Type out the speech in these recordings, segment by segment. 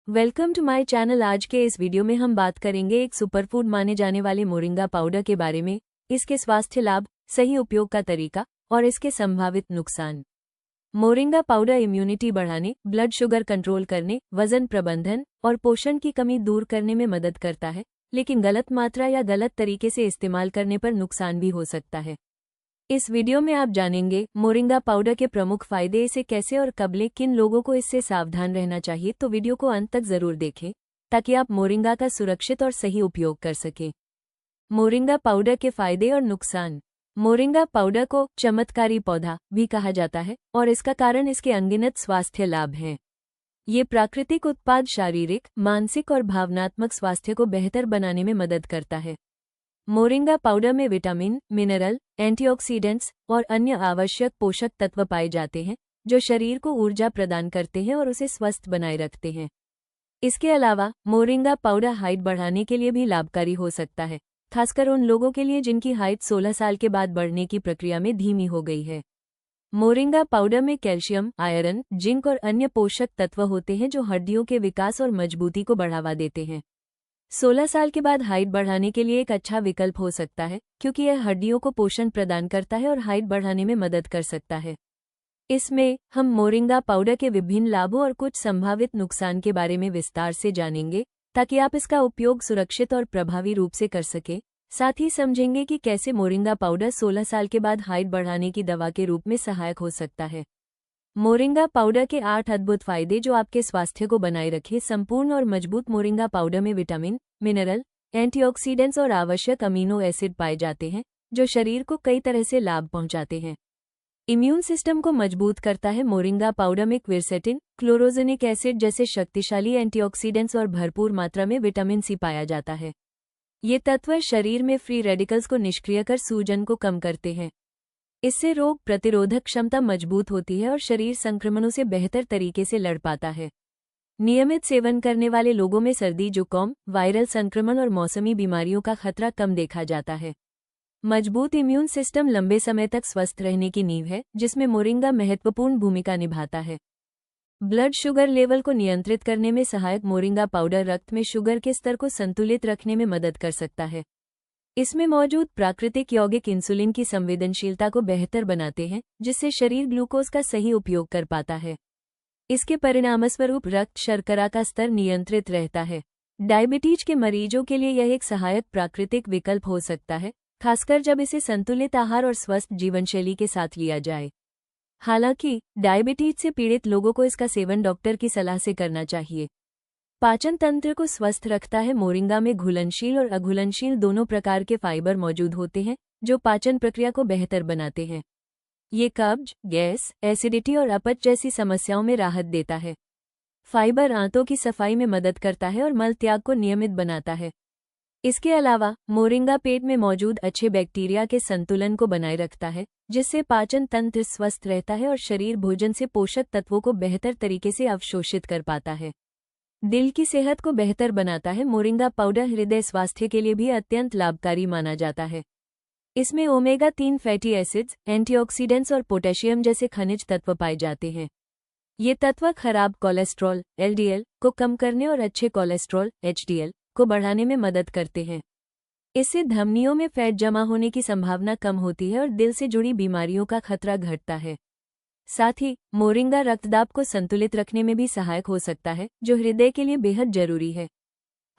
Welcome to my channel. आज के इस वीडियो में हम बात करेंगे एक सुपरफूड माने जाने वाले मोरिंगा पाउडर के बारे में, इसके स्वास्थ्य लाभ, सही उपयोग का तरीका और इसके संभावित नुकसान। मोरिंगा पाउडर इम्यूनिटी बढ़ाने, ब्लड शुगर कंट्रोल करने, वजन प्रबंधन और पोषण की कमी दूर करने में मदद करता है, लेकिन गलत मात्रा या गलत तरीके से इस्तेमाल करने पर नुकसान भी हो सकता है। इस वीडियो में आप जानेंगे मोरिंगा पाउडर के प्रमुख फायदे, इसे कैसे और कब लें, किन लोगों को इससे सावधान रहना चाहिए। तो वीडियो को अंत तक जरूर देखें ताकि आप मोरिंगा का सुरक्षित और सही उपयोग कर सकें। मोरिंगा पाउडर के फायदे और नुकसान। मोरिंगा पाउडर को चमत्कारी पौधा भी कहा जाता है और इसका कारण इसके अनगिनत स्वास्थ्य लाभ हैं। ये प्राकृतिक उत्पाद शारीरिक, मानसिक और भावनात्मक स्वास्थ्य को बेहतर बनाने में मदद करता है। मोरिंगा पाउडर में विटामिन, मिनरल, एंटीऑक्सीडेंट्स और अन्य आवश्यक पोषक तत्व पाए जाते हैं जो शरीर को ऊर्जा प्रदान करते हैं और उसे स्वस्थ बनाए रखते हैं। इसके अलावा मोरिंगा पाउडर हाइट बढ़ाने के लिए भी लाभकारी हो सकता है, खासकर उन लोगों के लिए जिनकी हाइट 16 साल के बाद बढ़ने की प्रक्रिया में धीमी हो गई है। मोरिंगा पाउडर में कैल्शियम, आयरन, जिंक और अन्य पोषक तत्व होते हैं जो हड्डियों के विकास और मजबूती को बढ़ावा देते हैं। 16 साल के बाद हाइट बढ़ाने के लिए एक अच्छा विकल्प हो सकता है, क्योंकि यह हड्डियों को पोषण प्रदान करता है और हाइट बढ़ाने में मदद कर सकता है। इसमें हम मोरिंगा पाउडर के विभिन्न लाभों और कुछ संभावित नुकसान के बारे में विस्तार से जानेंगे, ताकि आप इसका उपयोग सुरक्षित और प्रभावी रूप से कर सकें। साथ ही समझेंगे कि कैसे मोरिंगा पाउडर 16 साल के बाद हाइट बढ़ाने की दवा के रूप में सहायक हो सकता है। मोरिंगा पाउडर के 8 अद्भुत फायदे जो आपके स्वास्थ्य को बनाए रखे। संपूर्ण और मजबूत मोरिंगा पाउडर में विटामिन, मिनरल, एंटीऑक्सीडेंट्स और आवश्यक अमीनो एसिड पाए जाते हैं जो शरीर को कई तरह से लाभ पहुंचाते हैं। इम्यून सिस्टम को मजबूत करता है। मोरिंगा पाउडर में क्विरसेटिन, क्लोरोजेनिक एसिड जैसे शक्तिशाली एंटीऑक्सीडेंट्स और भरपूर मात्रा में विटामिन सी पाया जाता है। ये तत्व शरीर में फ्री रेडिकल्स को निष्क्रिय कर सूजन को कम करते हैं। इससे रोग प्रतिरोधक क्षमता मजबूत होती है और शरीर संक्रमणों से बेहतर तरीके से लड़ पाता है। नियमित सेवन करने वाले लोगों में सर्दी, जुकाम, वायरल संक्रमण और मौसमी बीमारियों का खतरा कम देखा जाता है। मजबूत इम्यून सिस्टम लंबे समय तक स्वस्थ रहने की नींव है, जिसमें मोरिंगा महत्वपूर्ण भूमिका निभाता है। ब्लड शुगर लेवल को नियंत्रित करने में सहायक मोरिंगा पाउडर रक्त में शुगर के स्तर को संतुलित रखने में मदद कर सकता है। इसमें मौजूद प्राकृतिक यौगिक इंसुलिन की संवेदनशीलता को बेहतर बनाते हैं, जिससे शरीर ग्लूकोज का सही उपयोग कर पाता है। इसके परिणामस्वरूप रक्त शर्करा का स्तर नियंत्रित रहता है। डायबिटीज के मरीजों के लिए यह एक सहायक प्राकृतिक विकल्प हो सकता है, खासकर जब इसे संतुलित आहार और स्वस्थ जीवनशैली के साथ लिया जाए। हालांकि डायबिटीज से पीड़ित लोगों को इसका सेवन डॉक्टर की सलाह से करना चाहिए। पाचन तंत्र को स्वस्थ रखता है। मोरिंगा में घुलनशील और अघुलनशील दोनों प्रकार के फाइबर मौजूद होते हैं जो पाचन प्रक्रिया को बेहतर बनाते हैं। ये कब्ज, गैस, एसिडिटी और अपच जैसी समस्याओं में राहत देता है। फाइबर आंतों की सफाई में मदद करता है और मल त्याग को नियमित बनाता है। इसके अलावा मोरिंगा पेट में मौजूद अच्छे बैक्टीरिया के संतुलन को बनाए रखता है, जिससे पाचन तंत्र स्वस्थ रहता है और शरीर भोजन से पोषक तत्वों को बेहतर तरीके से अवशोषित कर पाता है। दिल की सेहत को बेहतर बनाता है। मोरिंगा पाउडर हृदय स्वास्थ्य के लिए भी अत्यंत लाभकारी माना जाता है। इसमें ओमेगा-3 फैटी एसिड्स, एंटीऑक्सीडेंट्स और पोटेशियम जैसे खनिज तत्व पाए जाते हैं। ये तत्व खराब कोलेस्ट्रॉल (एलडीएल) को कम करने और अच्छे कोलेस्ट्रॉल (एचडीएल) को बढ़ाने में मदद करते हैं। इससे धमनियों में फैट जमा होने की संभावना कम होती है और दिल से जुड़ी बीमारियों का खतरा घटता है। साथ ही मोरिंगा रक्तदाब को संतुलित रखने में भी सहायक हो सकता है, जो हृदय के लिए बेहद जरूरी है।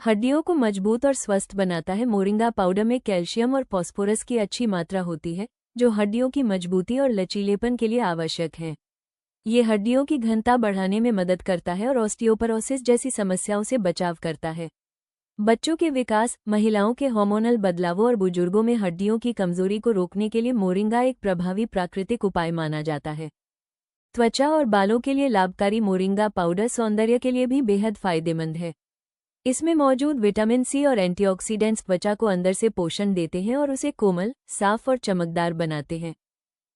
हड्डियों को मजबूत और स्वस्थ बनाता है। मोरिंगा पाउडर में कैल्शियम और फास्फोरस की अच्छी मात्रा होती है, जो हड्डियों की मजबूती और लचीलेपन के लिए आवश्यक है। ये हड्डियों की घनता बढ़ाने में मदद करता है और ऑस्टियोपोरोसिस जैसी समस्याओं से बचाव करता है। बच्चों के विकास, महिलाओं के हार्मोनल बदलावों और बुजुर्गों में हड्डियों की कमजोरी को रोकने के लिए मोरिंगा एक प्रभावी प्राकृतिक उपाय माना जाता है। त्वचा और बालों के लिए लाभकारी मोरिंगा पाउडर सौंदर्य के लिए भी बेहद फायदेमंद है। इसमें मौजूद विटामिन सी और एंटीऑक्सीडेंट्स त्वचा को अंदर से पोषण देते हैं और उसे कोमल, साफ और चमकदार बनाते हैं।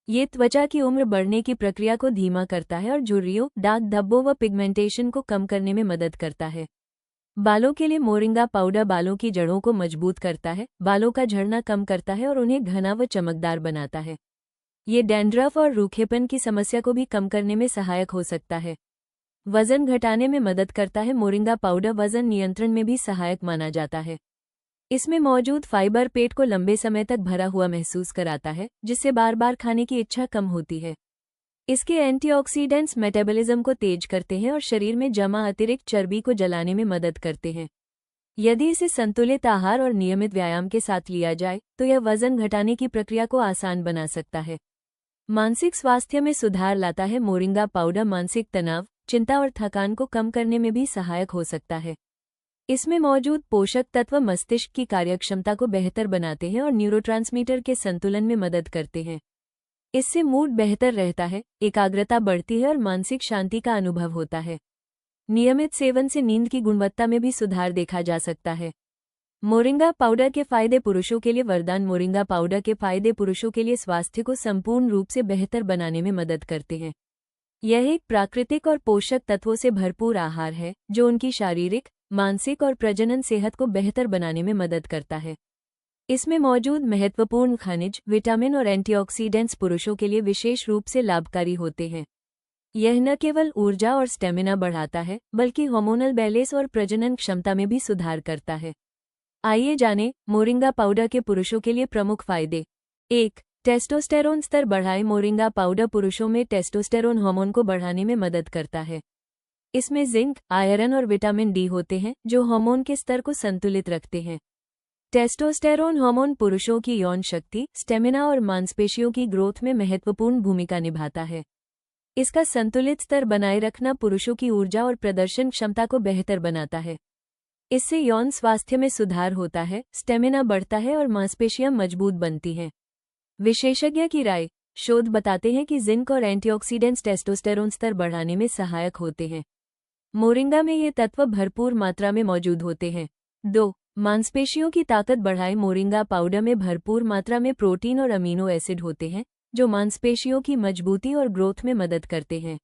ये त्वचा की उम्र बढ़ने की प्रक्रिया को धीमा करता है और झुर्रियों, दाग धब्बों व पिगमेंटेशन को कम करने में मदद करता है। बालों के लिए मोरिंगा पाउडर बालों की जड़ों को मजबूत करता है, बालों का झड़ना कम करता है और उन्हें घना व चमकदार बनाता है। ये डैंड्रफ और रूखेपन की समस्या को भी कम करने में सहायक हो सकता है। वजन घटाने में मदद करता है। मोरिंगा पाउडर वजन नियंत्रण में भी सहायक माना जाता है। इसमें मौजूद फाइबर पेट को लंबे समय तक भरा हुआ महसूस कराता है, जिससे बार बार खाने की इच्छा कम होती है। इसके एंटीऑक्सीडेंट्स मेटाबॉलिज्म को तेज करते हैं और शरीर में जमा अतिरिक्त चर्बी को जलाने में मदद करते हैं। यदि इसे संतुलित आहार और नियमित व्यायाम के साथ लिया जाए तो यह वजन घटाने की प्रक्रिया को आसान बना सकता है। मानसिक स्वास्थ्य में सुधार लाता है। मोरिंगा पाउडर मानसिक तनाव, चिंता और थकान को कम करने में भी सहायक हो सकता है। इसमें मौजूद पोषक तत्व मस्तिष्क की कार्यक्षमता को बेहतर बनाते हैं और न्यूरोट्रांसमीटर के संतुलन में मदद करते हैं। इससे मूड बेहतर रहता है, एकाग्रता बढ़ती है और मानसिक शांति का अनुभव होता है। नियमित सेवन से नींद की गुणवत्ता में भी सुधार देखा जा सकता है। मोरिंगा पाउडर के फायदे पुरुषों के लिए वरदान। मोरिंगा पाउडर के फायदे पुरुषों के लिए स्वास्थ्य को संपूर्ण रूप से बेहतर बनाने में मदद करते हैं। यह एक प्राकृतिक और पोषक तत्वों से भरपूर आहार है जो उनकी शारीरिक, मानसिक और प्रजनन सेहत को बेहतर बनाने में मदद करता है। इसमें मौजूद महत्वपूर्ण खनिज, विटामिन और एंटीऑक्सीडेंट्स पुरुषों के लिए विशेष रूप से लाभकारी होते हैं। यह न केवल ऊर्जा और स्टेमिना बढ़ाता है, बल्कि हार्मोनल बैलेंस और प्रजनन क्षमता में भी सुधार करता है। आइए जानें मोरिंगा पाउडर के पुरुषों के लिए प्रमुख फायदे। 1. टेस्टोस्टेरोन स्तर बढ़ाए। मोरिंगा पाउडर पुरुषों में टेस्टोस्टेरोन हार्मोन को बढ़ाने में मदद करता है। इसमें जिंक, आयरन और विटामिन डी होते हैं जो हार्मोन के स्तर को संतुलित रखते हैं। टेस्टोस्टेरोन हार्मोन पुरुषों की यौन शक्ति, स्टेमिना और मांसपेशियों की ग्रोथ में महत्वपूर्ण भूमिका निभाता है। इसका संतुलित स्तर बनाए रखना पुरुषों की ऊर्जा और प्रदर्शन क्षमता को बेहतर बनाता है। इससे यौन स्वास्थ्य में सुधार होता है, स्टेमिना बढ़ता है और मांसपेशियां मजबूत बनती हैं। विशेषज्ञ की राय। शोध बताते हैं कि जिंक और एंटीऑक्सीडेंट्स टेस्टोस्टेरोन स्तर बढ़ाने में सहायक होते हैं। मोरिंगा में ये तत्व भरपूर मात्रा में मौजूद होते हैं। 2. मांसपेशियों की ताकत बढ़ाए। मोरिंगा पाउडर में भरपूर मात्रा में प्रोटीन और अमीनो एसिड होते हैं जो मांसपेशियों की मजबूती और ग्रोथ में मदद करते हैं।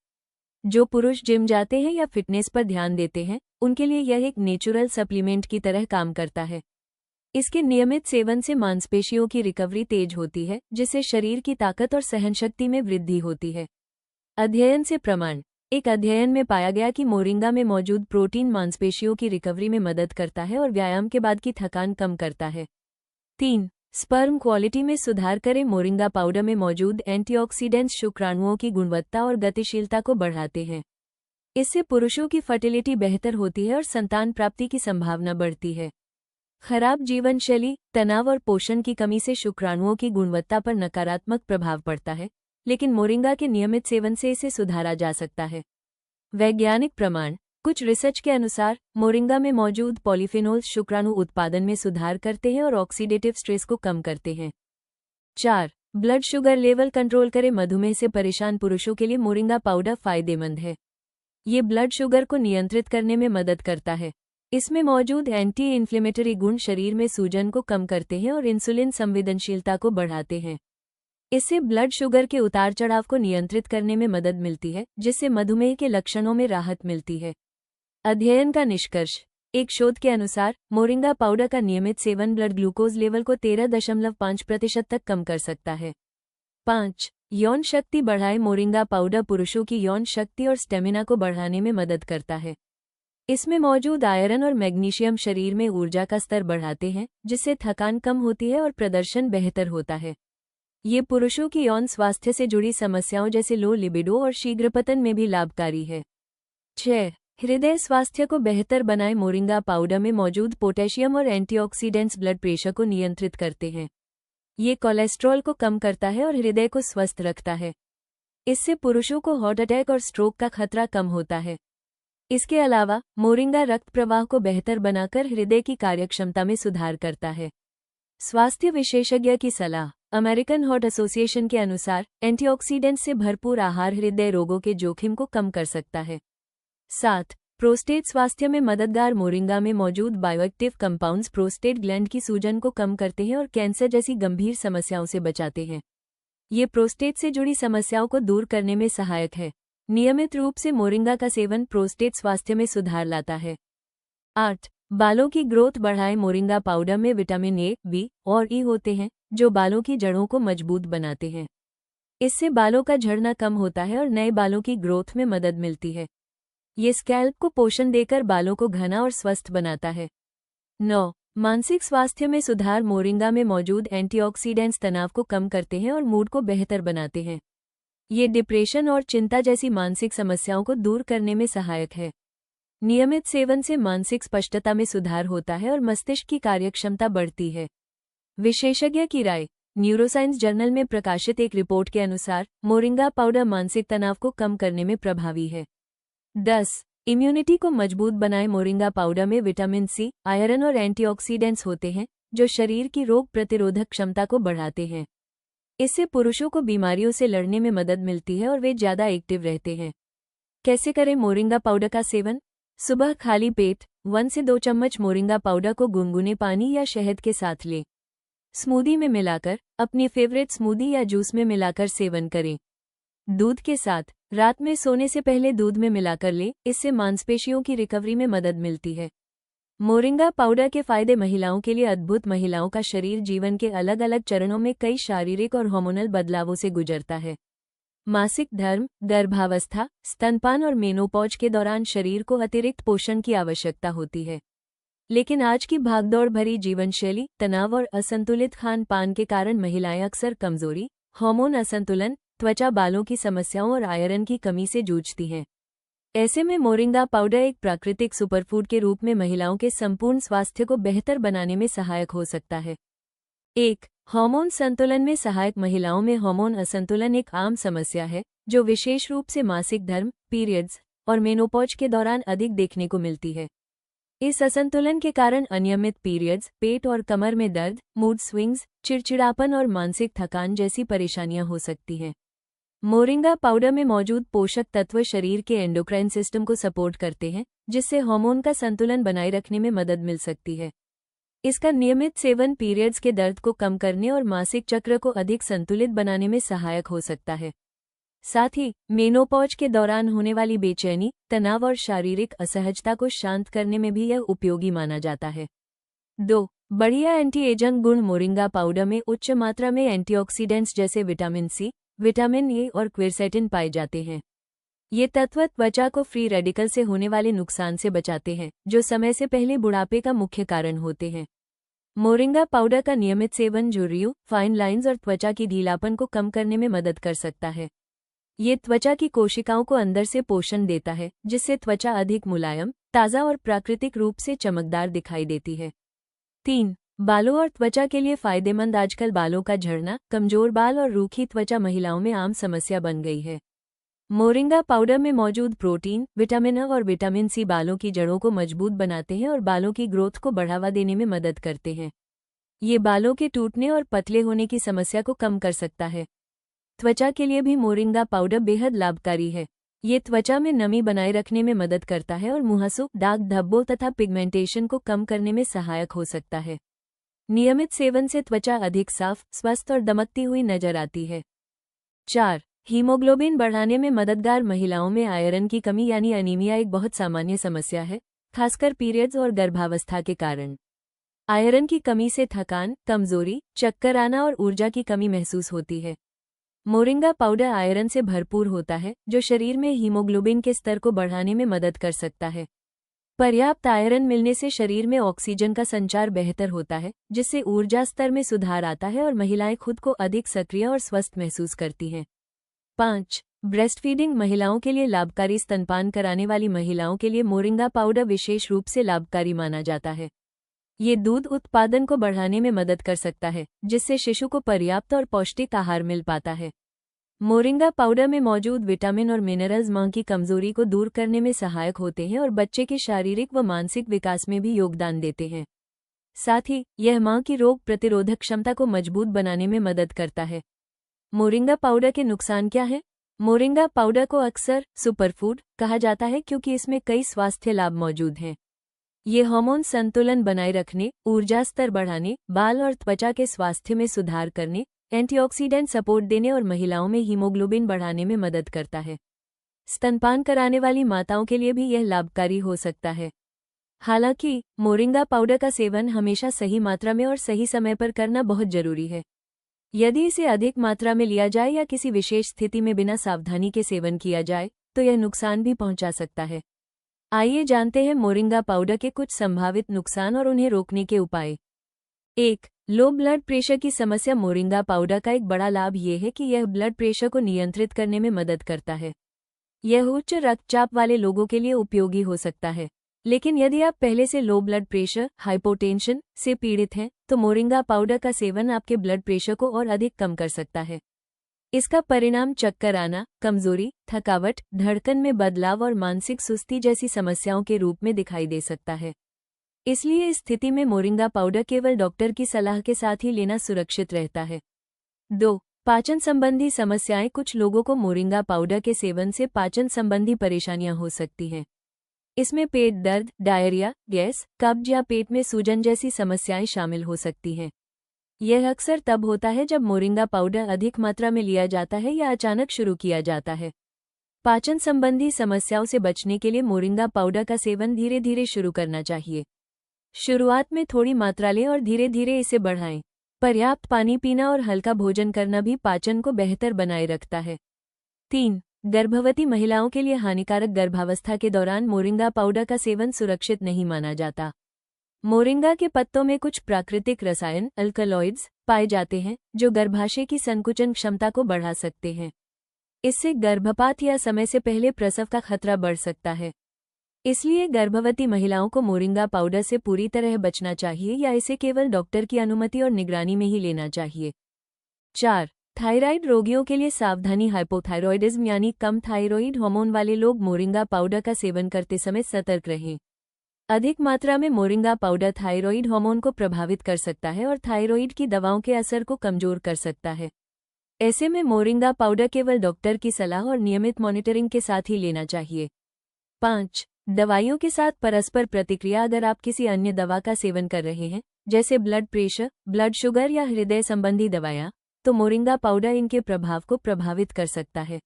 जो पुरुष जिम जाते हैं या फिटनेस पर ध्यान देते हैं, उनके लिए यह एक नेचुरल सप्लीमेंट की तरह काम करता है। इसके नियमित सेवन से मांसपेशियों की रिकवरी तेज होती है, जिससे शरीर की ताकत और सहनशक्ति में वृद्धि होती है। अध्ययन से प्रमाण। एक अध्ययन में पाया गया कि मोरिंगा में मौजूद प्रोटीन मांसपेशियों की रिकवरी में मदद करता है और व्यायाम के बाद की थकान कम करता है। 3. स्पर्म क्वालिटी में सुधार करें। मोरिंगा पाउडर में मौजूद एंटीऑक्सीडेंट्स शुक्राणुओं की गुणवत्ता और गतिशीलता को बढ़ाते हैं। इससे पुरुषों की फर्टिलिटी बेहतर होती है और संतान प्राप्ति की संभावना बढ़ती है। खराब जीवन शैली, तनाव और पोषण की कमी से शुक्राणुओं की गुणवत्ता पर नकारात्मक प्रभाव पड़ता है, लेकिन मोरिंगा के नियमित सेवन से इसे सुधारा जा सकता है। वैज्ञानिक प्रमाण। कुछ रिसर्च के अनुसार मोरिंगा में मौजूद पॉलीफेनोल्स शुक्राणु उत्पादन में सुधार करते हैं और ऑक्सीडेटिव स्ट्रेस को कम करते हैं। 4. ब्लड शुगर लेवल कंट्रोल करें। मधुमेह से परेशान पुरुषों के लिए मोरिंगा पाउडर फायदेमंद है। ये ब्लड शुगर को नियंत्रित करने में मदद करता है। इसमें मौजूद एंटी इन्फ्लेमेटरी गुण शरीर में सूजन को कम करते हैं और इंसुलिन संवेदनशीलता को बढ़ाते हैं। इससे ब्लड शुगर के उतार चढ़ाव को नियंत्रित करने में मदद मिलती है, जिससे मधुमेह के लक्षणों में राहत मिलती है। अध्ययन का निष्कर्ष। एक शोध के अनुसार मोरिंगा पाउडर का नियमित सेवन ब्लड ग्लूकोज लेवल को 13.5% तक कम कर सकता है। 5. यौन शक्ति बढ़ाए। मोरिंगा पाउडर पुरुषों की यौन शक्ति और स्टेमिना को बढ़ाने में मदद करता है। इसमें मौजूद आयरन और मैग्नीशियम शरीर में ऊर्जा का स्तर बढ़ाते हैं, जिससे थकान कम होती है और प्रदर्शन बेहतर होता है। ये पुरुषों की यौन स्वास्थ्य से जुड़ी समस्याओं जैसे लो लिबिडो और शीघ्रपतन में भी लाभकारी है। 6. हृदय स्वास्थ्य को बेहतर बनाए। मोरिंगा पाउडर में मौजूद पोटेशियम और एंटीऑक्सीडेंट्स ब्लड प्रेशर को नियंत्रित करते हैं। ये कोलेस्ट्रॉल को कम करता है और हृदय को स्वस्थ रखता है। इससे पुरुषों को हार्ट अटैक और स्ट्रोक का खतरा कम होता है। इसके अलावा मोरिंगा रक्त प्रवाह को बेहतर बनाकर हृदय की कार्यक्षमता में सुधार करता है। स्वास्थ्य विशेषज्ञ की सलाह। अमेरिकन हार्ट एसोसिएशन के अनुसार एंटीऑक्सीडेंट्स से भरपूर आहार हृदय रोगों के जोखिम को कम कर सकता है। 7. प्रोस्टेट स्वास्थ्य में मददगार। मोरिंगा में मौजूद बायोएक्टिव कंपाउंड्स प्रोस्टेट ग्लैंड की सूजन को कम करते हैं और कैंसर जैसी गंभीर समस्याओं से बचाते हैं। ये प्रोस्टेट से जुड़ी समस्याओं को दूर करने में सहायक है। नियमित रूप से मोरिंगा का सेवन प्रोस्टेट स्वास्थ्य में सुधार लाता है। 8. बालों की ग्रोथ बढ़ाए। मोरिंगा पाउडर में विटामिन ए, बी और ई होते हैं जो बालों की जड़ों को मजबूत बनाते हैं। इससे बालों का झड़ना कम होता है और नए बालों की ग्रोथ में मदद मिलती है। ये स्कैल्प को पोषण देकर बालों को घना और स्वस्थ बनाता है। 9. मानसिक स्वास्थ्य में सुधार। मोरिंगा में मौजूद एंटीऑक्सीडेंट्स तनाव को कम करते हैं और मूड को बेहतर बनाते हैं। ये डिप्रेशन और चिंता जैसी मानसिक समस्याओं को दूर करने में सहायक है। नियमित सेवन से मानसिक स्पष्टता में सुधार होता है और मस्तिष्क की कार्यक्षमता बढ़ती है। विशेषज्ञ की राय। न्यूरोसाइंस जर्नल में प्रकाशित एक रिपोर्ट के अनुसार मोरिंगा पाउडर मानसिक तनाव को कम करने में प्रभावी है। 10. इम्यूनिटी को मजबूत बनाए। मोरिंगा पाउडर में विटामिन सी, आयरन और एंटीऑक्सीडेंट्स होते हैं जो शरीर की रोग प्रतिरोधक क्षमता को बढ़ाते हैं। इससे पुरुषों को बीमारियों से लड़ने में मदद मिलती है और वे ज्यादा एक्टिव रहते हैं। कैसे करें मोरिंगा पाउडर का सेवन? सुबह खाली पेट 1 से 2 चम्मच मोरिंगा पाउडर को गुनगुने पानी या शहद के साथ लें। स्मूदी में मिलाकर, अपनी फेवरेट स्मूदी या जूस में मिलाकर सेवन करें। दूध के साथ रात में सोने से पहले दूध में मिलाकर लें, इससे मांसपेशियों की रिकवरी में मदद मिलती है। मोरिंगा पाउडर के फायदे। महिलाओं के लिए अद्भुत। महिलाओं का शरीर जीवन के अलग अलग चरणों में कई शारीरिक और हार्मोनल बदलावों से गुजरता है। मासिक धर्म, गर्भावस्था, स्तनपान और मेनोपॉज के दौरान शरीर को अतिरिक्त पोषण की आवश्यकता होती है। लेकिन आज की भागदौड़ भरी जीवनशैली, तनाव और असंतुलित खान पान के कारण महिलाएं अक्सर कमजोरी, हार्मोन असंतुलन, त्वचा बालों की समस्याओं और आयरन की कमी से जूझती हैं। ऐसे में मोरिंगा पाउडर एक प्राकृतिक सुपरफूड के रूप में महिलाओं के संपूर्ण स्वास्थ्य को बेहतर बनाने में सहायक हो सकता है। 1. हार्मोन संतुलन में सहायक। महिलाओं में हार्मोन असंतुलन एक आम समस्या है जो विशेष रूप से मासिक धर्म, पीरियड्स और मेनोपॉज के दौरान अधिक देखने को मिलती है। इस असंतुलन के कारण अनियमित पीरियड्स, पेट और कमर में दर्द, मूड स्विंग्स, चिड़चिड़ापन और मानसिक थकान जैसी परेशानियां हो सकती हैं। मोरिंगा पाउडर में मौजूद पोषक तत्व शरीर के एंडोक्राइन सिस्टम को सपोर्ट करते हैं, जिससे हार्मोन का संतुलन बनाए रखने में मदद मिल सकती है। इसका नियमित सेवन पीरियड्स के दर्द को कम करने और मासिक चक्र को अधिक संतुलित बनाने में सहायक हो सकता है। साथ ही मेनोपॉज के दौरान होने वाली बेचैनी, तनाव और शारीरिक असहजता को शांत करने में भी यह उपयोगी माना जाता है। 2. बढ़िया एंटी एजिंग गुण। मोरिंगा पाउडर में उच्च मात्रा में एंटीऑक्सीडेंट्स जैसे विटामिन सी, विटामिन ए और क्विरसेटिन पाए जाते हैं। ये तत्व त्वचा को फ्री रेडिकल से होने वाले नुकसान से बचाते हैं, जो समय से पहले बुढ़ापे का मुख्य कारण होते हैं। मोरिंगा पाउडर का नियमित सेवन झुर्रियों, फाइन लाइंस और त्वचा की ढीलापन को कम करने में मदद कर सकता है। ये त्वचा की कोशिकाओं को अंदर से पोषण देता है, जिससे त्वचा अधिक मुलायम, ताज़ा और प्राकृतिक रूप से चमकदार दिखाई देती है। 3. बालों और त्वचा के लिए फायदेमंद। आजकल बालों का झड़ना, कमजोर बाल और रूखी त्वचा महिलाओं में आम समस्या बन गई है। मोरिंगा पाउडर में मौजूद प्रोटीन, विटामिन ए और विटामिन सी बालों की जड़ों को मजबूत बनाते हैं और बालों की ग्रोथ को बढ़ावा देने में मदद करते हैं। ये बालों के टूटने और पतले होने की समस्या को कम कर सकता है। त्वचा के लिए भी मोरिंगा पाउडर बेहद लाभकारी है। ये त्वचा में नमी बनाए रखने में मदद करता है और मुहासों, दाग धब्बों तथा पिगमेंटेशन को कम करने में सहायक हो सकता है। नियमित सेवन से त्वचा अधिक साफ, स्वस्थ और दमकती हुई नजर आती है। 4. हीमोग्लोबिन बढ़ाने में मददगार। महिलाओं में आयरन की कमी यानी अनीमिया एक बहुत सामान्य समस्या है, खासकर पीरियड्स और गर्भावस्था के कारण। आयरन की कमी से थकान, कमजोरी, चक्कर आना और ऊर्जा की कमी महसूस होती है। मोरिंगा पाउडर आयरन से भरपूर होता है, जो शरीर में हीमोग्लोबिन के स्तर को बढ़ाने में मदद कर सकता है। पर्याप्त आयरन मिलने से शरीर में ऑक्सीजन का संचार बेहतर होता है, जिससे ऊर्जा स्तर में सुधार आता है और महिलाएं खुद को अधिक सक्रिय और स्वस्थ महसूस करती हैं। 5. Breast feeding. महिलाओं के लिए लाभकारी। स्तनपान कराने वाली महिलाओं के लिए मोरिंगा पाउडर विशेष रूप से लाभकारी माना जाता है। ये दूध उत्पादन को बढ़ाने में मदद कर सकता है, जिससे शिशु को पर्याप्त और पौष्टिक आहार मिल पाता है। मोरिंगा पाउडर में मौजूद विटामिन और मिनरल्स मां की कमजोरी को दूर करने में सहायक होते हैं और बच्चे के शारीरिक व मानसिक विकास में भी योगदान देते हैं। साथ ही यह मां की रोग प्रतिरोधक क्षमता को मजबूत बनाने में मदद करता है। मोरिंगा पाउडर के नुकसान क्या हैं? मोरिंगा पाउडर को अक्सर सुपरफूड कहा जाता है क्योंकि इसमें कई स्वास्थ्य लाभ मौजूद हैं। ये हार्मोन संतुलन बनाए रखने, ऊर्जा स्तर बढ़ाने, बाल और त्वचा के स्वास्थ्य में सुधार करने, एंटीऑक्सीडेंट सपोर्ट देने और महिलाओं में हीमोग्लोबिन बढ़ाने में मदद करता है। स्तनपान कराने वाली माताओं के लिए भी यह लाभकारी हो सकता है। हालांकि मोरिंगा पाउडर का सेवन हमेशा सही मात्रा में और सही समय पर करना बहुत जरूरी है। यदि इसे अधिक मात्रा में लिया जाए या किसी विशेष स्थिति में बिना सावधानी के सेवन किया जाए, तो यह नुकसान भी पहुंचा सकता है। आइए जानते हैं मोरिंगा पाउडर के कुछ संभावित नुकसान और उन्हें रोकने के उपाय। 1. लो ब्लड प्रेशर की समस्या। मोरिंगा पाउडर का एक बड़ा लाभ यह है कि यह ब्लड प्रेशर को नियंत्रित करने में मदद करता है। यह उच्च रक्तचाप वाले लोगों के लिए उपयोगी हो सकता है, लेकिन यदि आप पहले से लो ब्लड प्रेशर हाइपोटेंशन से पीड़ित हैं, तो मोरिंगा पाउडर का सेवन आपके ब्लड प्रेशर को और अधिक कम कर सकता है। इसका परिणाम चक्कर आना, कमजोरी, थकावट, धड़कन में बदलाव और मानसिक सुस्ती जैसी समस्याओं के रूप में दिखाई दे सकता है। इसलिए इस स्थिति में मोरिंगा पाउडर केवल डॉक्टर की सलाह के साथ ही लेना सुरक्षित रहता है। 2. पाचन संबंधी समस्याएं। कुछ लोगों को मोरिंगा पाउडर के सेवन से पाचन संबंधी परेशानियां हो सकती हैं। इसमें पेट दर्द, डायरिया, गैस, कब्ज या पेट में सूजन जैसी समस्याएं शामिल हो सकती हैं। यह अक्सर तब होता है जब मोरिंगा पाउडर अधिक मात्रा में लिया जाता है या अचानक शुरू किया जाता है। पाचन संबंधी समस्याओं से बचने के लिए मोरिंगा पाउडर का सेवन धीरे धीरे शुरू करना चाहिए। शुरुआत में थोड़ी मात्रा लें और धीरे धीरे इसे बढ़ाएं। पर्याप्त पानी पीना और हल्का भोजन करना भी पाचन को बेहतर बनाए रखता है। 3. गर्भवती महिलाओं के लिए हानिकारक। गर्भावस्था के दौरान मोरिंगा पाउडर का सेवन सुरक्षित नहीं माना जाता। मोरिंगा के पत्तों में कुछ प्राकृतिक रसायन अल्कलॉइड्स पाए जाते हैं जो गर्भाशय की संकुचन क्षमता को बढ़ा सकते हैं। इससे गर्भपात या समय से पहले प्रसव का खतरा बढ़ सकता है। इसलिए गर्भवती महिलाओं को मोरिंगा पाउडर से पूरी तरह बचना चाहिए या इसे केवल डॉक्टर की अनुमति और निगरानी में ही लेना चाहिए। 4. थायराइड रोगियों के लिए सावधानी। हाइपोथायरॉयडिज्म यानी कम थायराइड हार्मोन वाले लोग मोरिंगा पाउडर का सेवन करते समय सतर्क रहें। अधिक मात्रा में मोरिंगा पाउडर थायराइड हार्मोन को प्रभावित कर सकता है और थायराइड की दवाओं के असर को कमजोर कर सकता है। ऐसे में मोरिंगा पाउडर केवल डॉक्टर की सलाह और नियमित मॉनिटरिंग के साथ ही लेना चाहिए। 5. दवाइयों के साथ परस्पर प्रतिक्रिया। अगर आप किसी अन्य दवा का सेवन कर रहे हैं, जैसे ब्लड प्रेशर, ब्लड शुगर या हृदय संबंधी दवाएं, तो मोरिंगा पाउडर इनके प्रभाव को प्रभावित कर सकता है।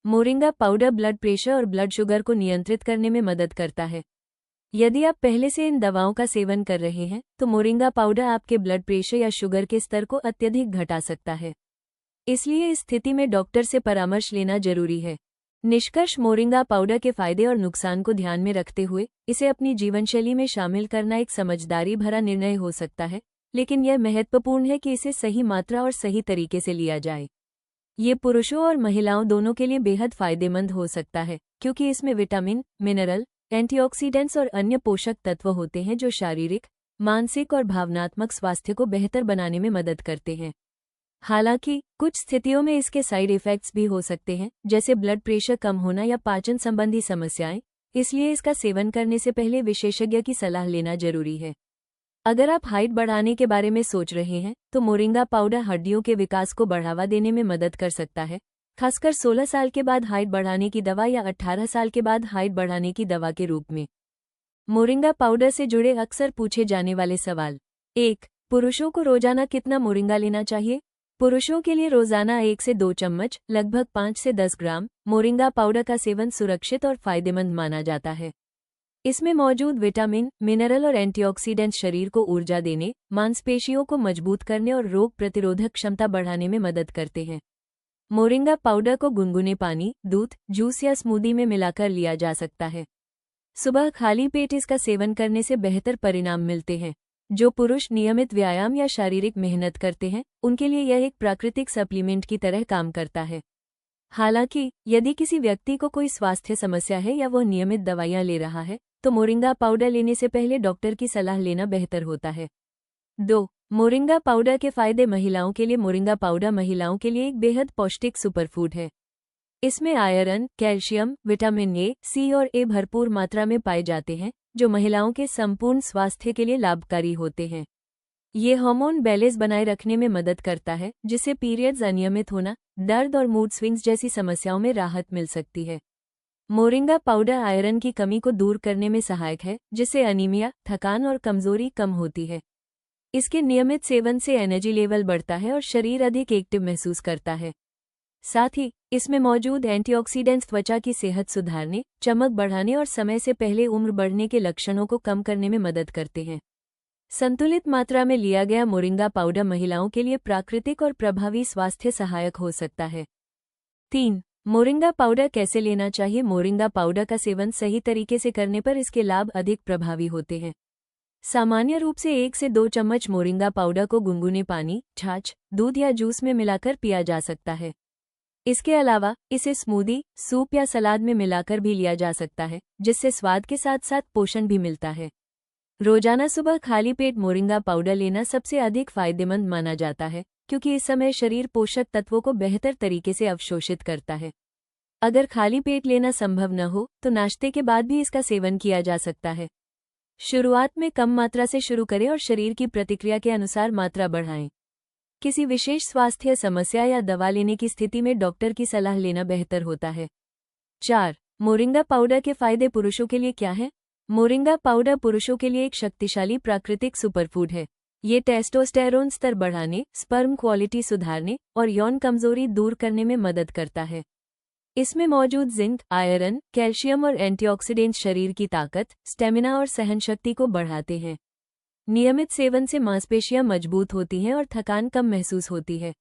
मोरिंगा पाउडर ब्लड प्रेशर और ब्लड शुगर को नियंत्रित करने में मदद करता है। यदि आप पहले से इन दवाओं का सेवन कर रहे हैं, तो मोरिंगा पाउडर आपके ब्लड प्रेशर या शुगर के स्तर को अत्यधिक घटा सकता है। इसलिए इस स्थिति में डॉक्टर से परामर्श लेना जरूरी है। निष्कर्ष। मोरिंगा पाउडर के फायदे और नुकसान को ध्यान में रखते हुए इसे अपनी जीवनशैली में शामिल करना एक समझदारी भरा निर्णय हो सकता है, लेकिन यह महत्वपूर्ण है कि इसे सही मात्रा और सही तरीके से लिया जाए। ये पुरुषों और महिलाओं दोनों के लिए बेहद फायदेमंद हो सकता है, क्योंकि इसमें विटामिन, मिनरल, एंटीऑक्सीडेंट्स और अन्य पोषक तत्व होते हैं जो शारीरिक, मानसिक और भावनात्मक स्वास्थ्य को बेहतर बनाने में मदद करते हैं। हालांकि कुछ स्थितियों में इसके साइड इफेक्ट्स भी हो सकते हैं, जैसे ब्लड प्रेशर कम होना या पाचन संबंधी समस्याएं, इसलिए इसका सेवन करने से पहले विशेषज्ञ की सलाह लेना जरूरी है। अगर आप हाइट बढ़ाने के बारे में सोच रहे हैं, तो मोरिंगा पाउडर हड्डियों के विकास को बढ़ावा देने में मदद कर सकता है, खासकर 16 साल के बाद हाइट बढ़ाने की दवा या 18 साल के बाद हाइट बढ़ाने की दवा के रूप में। मोरिंगा पाउडर से जुड़े अक्सर पूछे जाने वाले सवाल। 1. पुरुषों को रोजाना कितना मोरिंगा लेना चाहिए? पुरुषों के लिए रोजाना 1 से 2 चम्मच, लगभग 5 से 10 ग्राम मोरिंगा पाउडर का सेवन सुरक्षित और फायदेमंद माना जाता है। इसमें मौजूद विटामिन, मिनरल और एंटीऑक्सीडेंट शरीर को ऊर्जा देने, मांसपेशियों को मजबूत करने और रोग प्रतिरोधक क्षमता बढ़ाने में मदद करते हैं। मोरिंगा पाउडर को गुनगुने पानी, दूध, जूस या स्मूदी में मिलाकर लिया जा सकता है। सुबह खाली पेट इसका सेवन करने से बेहतर परिणाम मिलते हैं। जो पुरुष नियमित व्यायाम या शारीरिक मेहनत करते हैं, उनके लिए यह एक प्राकृतिक सप्लीमेंट की तरह काम करता है। हालांकि यदि किसी व्यक्ति को कोई स्वास्थ्य समस्या है या वह नियमित दवाइयां ले रहा है, तो मोरिंगा पाउडर लेने से पहले डॉक्टर की सलाह लेना बेहतर होता है। 2. मोरिंगा पाउडर के फायदे। महिलाओं के लिए मोरिंगा पाउडर महिलाओं के लिए एक बेहद पौष्टिक सुपरफूड है। इसमें आयरन, कैल्शियम, विटामिन ए, सी और ए भरपूर मात्रा में पाए जाते हैं, जो महिलाओं के संपूर्ण स्वास्थ्य के लिए लाभकारी होते हैं। ये हार्मोन बैलेंस बनाए रखने में मदद करता है, जिससे पीरियड्स अनियमित होना, दर्द और मूड स्विंग्स जैसी समस्याओं में राहत मिल सकती है। मोरिंगा पाउडर आयरन की कमी को दूर करने में सहायक है, जिससे अनीमिया, थकान और कमजोरी कम होती है। इसके नियमित सेवन से एनर्जी लेवल बढ़ता है और शरीर अधिक एक्टिव महसूस करता है। साथ ही इसमें मौजूद एंटीऑक्सीडेंट्स त्वचा की सेहत सुधारने, चमक बढ़ाने और समय से पहले उम्र बढ़ने के लक्षणों को कम करने में मदद करते हैं। संतुलित मात्रा में लिया गया मोरिंगा पाउडर महिलाओं के लिए प्राकृतिक और प्रभावी स्वास्थ्य सहायक हो सकता है। 3. मोरिंगा पाउडर कैसे लेना चाहिए? मोरिंगा पाउडर का सेवन सही तरीके से करने पर इसके लाभ अधिक प्रभावी होते हैं। सामान्य रूप से 1 से 2 चम्मच मोरिंगा पाउडर को गुनगुने पानी, छाछ, दूध या जूस में मिलाकर पिया जा सकता है। इसके अलावा इसे स्मूदी, सूप या सलाद में मिलाकर भी लिया जा सकता है, जिससे स्वाद के साथ साथ पोषण भी मिलता है। रोजाना सुबह खाली पेट मोरिंगा पाउडर लेना सबसे अधिक फायदेमंद माना जाता है, क्योंकि इस समय शरीर पोषक तत्वों को बेहतर तरीके से अवशोषित करता है। अगर खाली पेट लेना संभव न हो तो नाश्ते के बाद भी इसका सेवन किया जा सकता है। शुरुआत में कम मात्रा से शुरू करें और शरीर की प्रतिक्रिया के अनुसार मात्रा बढ़ाएं। किसी विशेष स्वास्थ्य समस्या या दवा लेने की स्थिति में डॉक्टर की सलाह लेना बेहतर होता है। 4. मोरिंगा पाउडर के फायदे पुरुषों के लिए क्या है? मोरिंगा पाउडर पुरुषों के लिए एक शक्तिशाली प्राकृतिक सुपरफूड है। ये टेस्टोस्टेरोन स्तर बढ़ाने, स्पर्म क्वालिटी सुधारने और यौन कमजोरी दूर करने में मदद करता है। इसमें मौजूद जिंक, आयरन, कैल्शियम और एंटीऑक्सीडेंट्स शरीर की ताकत, स्टेमिना और सहनशक्ति को बढ़ाते हैं। नियमित सेवन से मांसपेशियां मजबूत होती हैं और थकान कम महसूस होती है।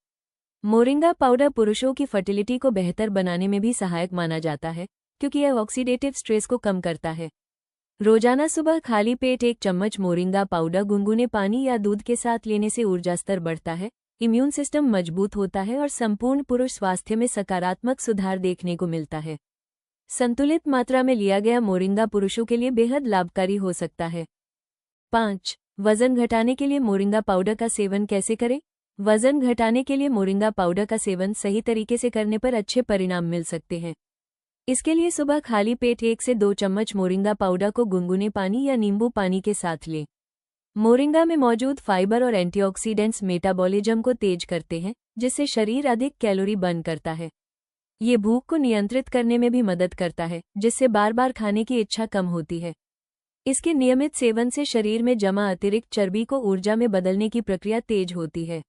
मोरिंगा पाउडर पुरुषों की फर्टिलिटी को बेहतर बनाने में भी सहायक माना जाता है, क्योंकि यह ऑक्सीडेटिव स्ट्रेस को कम करता है। रोजाना सुबह खाली पेट 1 चम्मच मोरिंगा पाउडर गुनगुने पानी या दूध के साथ लेने से ऊर्जा स्तर बढ़ता है, इम्यून सिस्टम मजबूत होता है और संपूर्ण पुरुष स्वास्थ्य में सकारात्मक सुधार देखने को मिलता है। संतुलित मात्रा में लिया गया मोरिंगा पुरुषों के लिए बेहद लाभकारी हो सकता है। 5. वजन घटाने के लिए मोरिंगा पाउडर का सेवन कैसे करें? वजन घटाने के लिए मोरिंगा पाउडर का सेवन सही तरीके से करने पर अच्छे परिणाम मिल सकते हैं। इसके लिए सुबह खाली पेट 1 से 2 चम्मच मोरिंगा पाउडर को गुनगुने पानी या नींबू पानी के साथ लें। मोरिंगा में मौजूद फाइबर और एंटीऑक्सीडेंट्स मेटाबॉलिज्म को तेज करते हैं, जिससे शरीर अधिक कैलोरी बर्न करता है। ये भूख को नियंत्रित करने में भी मदद करता है, जिससे बार बार खाने की इच्छा कम होती है। इसके नियमित सेवन से शरीर में जमा अतिरिक्त चर्बी को ऊर्जा में बदलने की प्रक्रिया तेज होती है।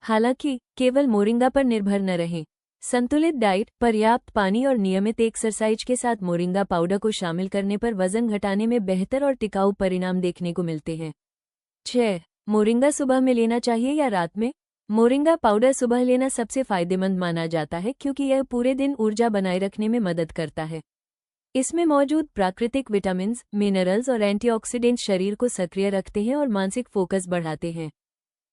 हालांकि केवल मोरिंगा पर निर्भर न रहें। संतुलित डाइट, पर्याप्त पानी और नियमित एक्सरसाइज के साथ मोरिंगा पाउडर को शामिल करने पर वजन घटाने में बेहतर और टिकाऊ परिणाम देखने को मिलते हैं। 6. मोरिंगा सुबह में लेना चाहिए या रात में? मोरिंगा पाउडर सुबह लेना सबसे फायदेमंद माना जाता है, क्योंकि यह पूरे दिन ऊर्जा बनाए रखने में मदद करता है। इसमें मौजूद प्राकृतिक विटामिन, मिनरल्स और एंटीऑक्सीडेंट्स शरीर को सक्रिय रखते हैं और मानसिक फोकस बढ़ाते हैं।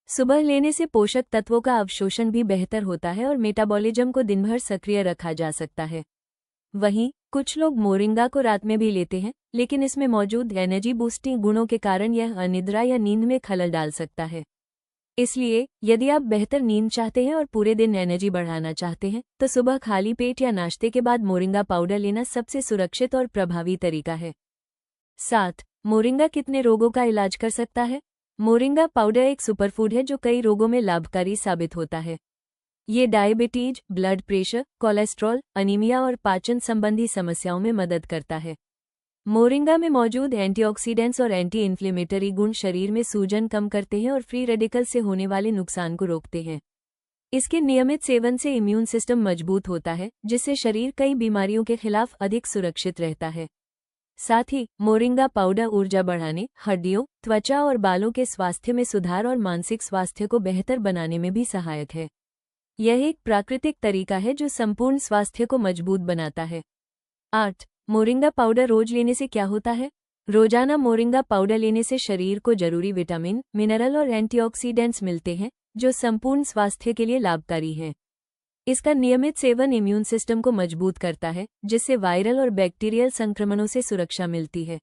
सुबह लेने से पोषक तत्वों का अवशोषण भी बेहतर होता है और मेटाबॉलिज्म को दिन भर सक्रिय रखा जा सकता है। वहीं कुछ लोग मोरिंगा को रात में भी लेते हैं, लेकिन इसमें मौजूद एनर्जी बूस्टिंग गुणों के कारण यह अनिद्रा या नींद में खलल डाल सकता है। इसलिए यदि आप बेहतर नींद चाहते हैं और पूरे दिन एनर्जी बढ़ाना चाहते हैं, तो सुबह खाली पेट या नाश्ते के बाद मोरिंगा पाउडर लेना सबसे सुरक्षित और प्रभावी तरीका है। 7. मोरिंगा कितने रोगों का इलाज कर सकता है? मोरिंगा पाउडर एक सुपरफूड है जो कई रोगों में लाभकारी साबित होता है। ये diabetes, blood pressure, cholesterol, anaemia और पाचन संबंधी समस्याओं में मदद करता है। मोरिंगा में मौजूद एंटीऑक्सीडेंट्स और एंटी इन्फ्लेमेटरी गुण शरीर में सूजन कम करते हैं और फ्री रेडिकल से होने वाले नुकसान को रोकते हैं। इसके नियमित सेवन से इम्यून सिस्टम मजबूत होता है, जिससे शरीर कई बीमारियों के खिलाफ अधिक सुरक्षित रहता है। साथ ही मोरिंगा पाउडर ऊर्जा बढ़ाने, हड्डियों, त्वचा और बालों के स्वास्थ्य में सुधार और मानसिक स्वास्थ्य को बेहतर बनाने में भी सहायक है। यह एक प्राकृतिक तरीका है जो संपूर्ण स्वास्थ्य को मजबूत बनाता है। 8. मोरिंगा पाउडर रोज लेने से क्या होता है? रोजाना मोरिंगा पाउडर लेने से शरीर को जरूरी विटामिन, मिनरल और एंटीऑक्सीडेंट्स मिलते हैं, जो संपूर्ण स्वास्थ्य के लिए लाभकारी हैं। इसका नियमित सेवन इम्यून सिस्टम को मजबूत करता है, जिससे वायरल और बैक्टीरियल संक्रमणों से सुरक्षा मिलती है।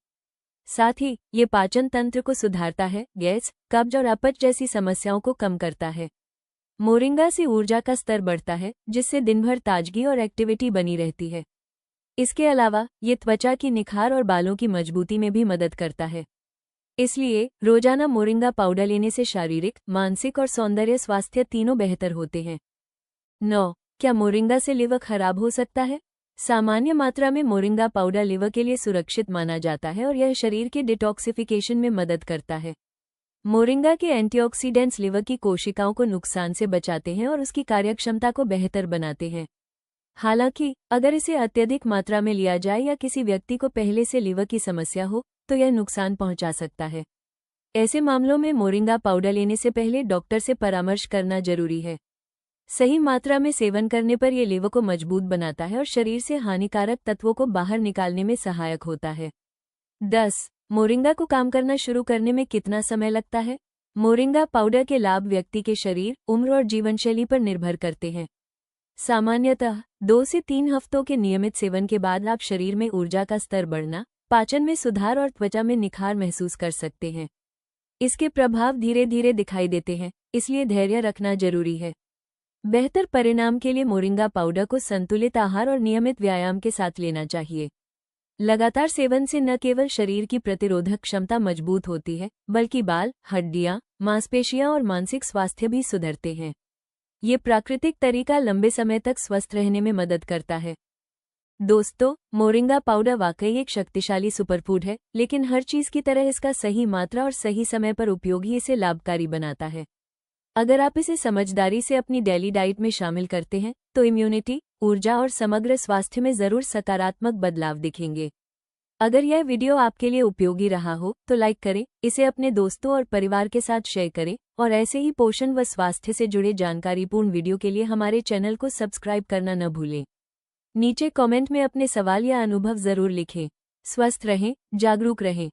साथ ही ये पाचन तंत्र को सुधारता है, गैस, कब्ज और अपच जैसी समस्याओं को कम करता है। मोरिंगा से ऊर्जा का स्तर बढ़ता है, जिससे दिन भर ताजगी और एक्टिविटी बनी रहती है। इसके अलावा ये त्वचा की निखार और बालों की मजबूती में भी मदद करता है। इसलिए रोजाना मोरिंगा पाउडर लेने से शारीरिक, मानसिक और सौंदर्य स्वास्थ्य तीनों बेहतर होते हैं। 9. क्या मोरिंगा से लिवर खराब हो सकता है? सामान्य मात्रा में मोरिंगा पाउडर लिवर के लिए सुरक्षित माना जाता है और यह शरीर के डिटॉक्सिफिकेशन में मदद करता है। मोरिंगा के एंटीऑक्सीडेंट्स लिवर की कोशिकाओं को नुकसान से बचाते हैं और उसकी कार्यक्षमता को बेहतर बनाते हैं। हालांकि अगर इसे अत्यधिक मात्रा में लिया जाए या किसी व्यक्ति को पहले से लिवर की समस्या हो, तो यह नुकसान पहुंचा सकता है। ऐसे मामलों में मोरिंगा पाउडर लेने से पहले डॉक्टर से परामर्श करना जरूरी है। सही मात्रा में सेवन करने पर ये लीवर को मजबूत बनाता है और शरीर से हानिकारक तत्वों को बाहर निकालने में सहायक होता है। 10. मोरिंगा को काम करना शुरू करने में कितना समय लगता है? मोरिंगा पाउडर के लाभ व्यक्ति के शरीर, उम्र और जीवनशैली पर निर्भर करते हैं। सामान्यतः 2 से 3 हफ्तों के नियमित सेवन के बाद आप शरीर में ऊर्जा का स्तर बढ़ना, पाचन में सुधार और त्वचा में निखार महसूस कर सकते हैं। इसके प्रभाव धीरे धीरे दिखाई देते हैं, इसलिए धैर्य रखना जरूरी है। बेहतर परिणाम के लिए मोरिंगा पाउडर को संतुलित आहार और नियमित व्यायाम के साथ लेना चाहिए। लगातार सेवन से न केवल शरीर की प्रतिरोधक क्षमता मजबूत होती है, बल्कि बाल, हड्डियां, मांसपेशियां और मानसिक स्वास्थ्य भी सुधरते हैं। ये प्राकृतिक तरीका लंबे समय तक स्वस्थ रहने में मदद करता है। दोस्तों, मोरिंगा पाउडर वाकई एक शक्तिशाली सुपरफूड है, लेकिन हर चीज की तरह इसका सही मात्रा और सही समय पर उपयोग ही इसे लाभकारी बनाता है। अगर आप इसे समझदारी से अपनी डेली डाइट में शामिल करते हैं, तो इम्यूनिटी, ऊर्जा और समग्र स्वास्थ्य में जरूर सकारात्मक बदलाव दिखेंगे। अगर यह वीडियो आपके लिए उपयोगी रहा हो, तो लाइक करें, इसे अपने दोस्तों और परिवार के साथ शेयर करें, और ऐसे ही पोषण व स्वास्थ्य से जुड़े जानकारीपूर्ण वीडियो के लिए हमारे चैनल को सब्सक्राइब करना न भूलें। नीचे कमेंट में अपने सवाल या अनुभव जरूर लिखें। स्वस्थ रहें, जागरूक रहें।